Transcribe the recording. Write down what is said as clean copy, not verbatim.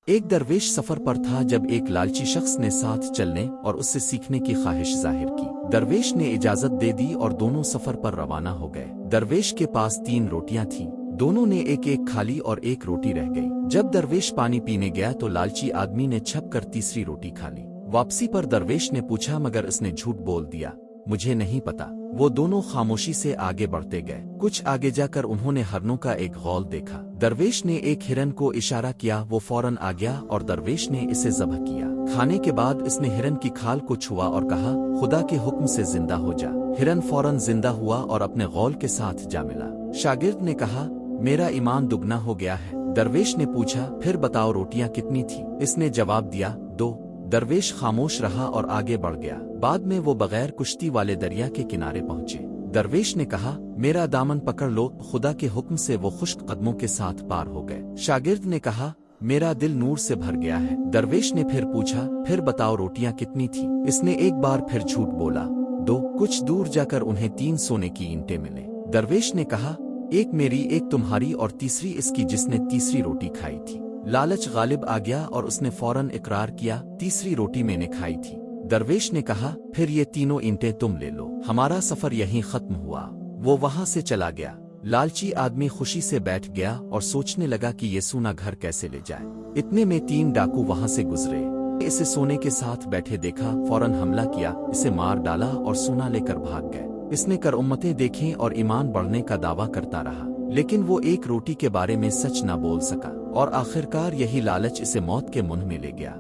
ایک درویش سفر پر تھا جب ایک لالچی شخص نے ساتھ چلنے اور اس سے سیکھنے کی خواہش ظاہر کی۔ درویش نے اجازت دے دی اور دونوں سفر پر روانہ ہو گئے۔ درویش کے پاس 3 روٹیاں تھیں، دونوں نے ایک ایک کھا لی اور ایک روٹی رہ گئی۔ جب درویش پانی پینے گیا تو لالچی آدمی نے چھپ کر تیسری روٹی کھا لی۔ واپسی پر درویش نے پوچھا مگر اس نے جھوٹ بول دیا، مجھے نہیں پتا۔ وہ دونوں خاموشی سے آگے بڑھتے گئے۔ کچھ آگے جا کر انہوں نے ہرنوں کا ایک غول دیکھا۔ درویش نے ایک ہرن کو اشارہ کیا، وہ فوراً آ گیا اور درویش نے اسے ذبح کیا۔ کھانے کے بعد اس نے ہرن کی کھال کو چھوا اور کہا، خدا کے حکم سے زندہ ہو جا۔ ہرن فوراً زندہ ہوا اور اپنے غول کے ساتھ جا ملا۔ شاگرد نے کہا، میرا ایمان دگنا ہو گیا ہے۔ درویش نے پوچھا، پھر بتاؤ روٹیاں کتنی تھی؟ اس نے جواب دیا، 2۔ درویش خاموش رہا اور آگے بڑھ گیا۔ بعد میں وہ بغیر کشتی والے دریا کے کنارے پہنچے۔ درویش نے کہا، میرا دامن پکڑ لو۔ خدا کے حکم سے وہ خشک قدموں کے ساتھ پار ہو گئے۔ شاگرد نے کہا، میرا دل نور سے بھر گیا ہے۔ درویش نے پھر پوچھا، پھر بتاؤ روٹیاں کتنی تھی؟ اس نے ایک بار پھر جھوٹ بولا، 2۔ کچھ دور جا کر انہیں 3 سونے کی اینٹیں ملے۔ درویش نے کہا، ایک میری، ایک تمہاری اور تیسری اس کی جس نے تیسری روٹی کھائی تھی۔ لالچ غالب آ گیا اور اس نے فوراً اقرار کیا، تیسری روٹی میں نے کھائی تھی۔ درویش نے کہا، پھر یہ تینوں اینٹیں تم لے لو، ہمارا سفر یہیں ختم ہوا۔ وہ وہاں سے چلا گیا۔ لالچی آدمی خوشی سے بیٹھ گیا اور سوچنے لگا کہ یہ سونا گھر کیسے لے جائے۔ اتنے میں 3 ڈاکو وہاں سے گزرے۔ اسے سونے کے ساتھ بیٹھے دیکھا، فوراً حملہ کیا، اسے مار ڈالا اور سونا لے کر بھاگ گئے۔ اس نے کرامتیں دیکھیں اور ایمان بڑھنے کا دعویٰ کرتا رہا، لیکن وہ ایک روٹی کے بارے میں سچ نہ بول سکا، اور آخرکار یہی لالچ اسے موت کے منہ میں لے گیا۔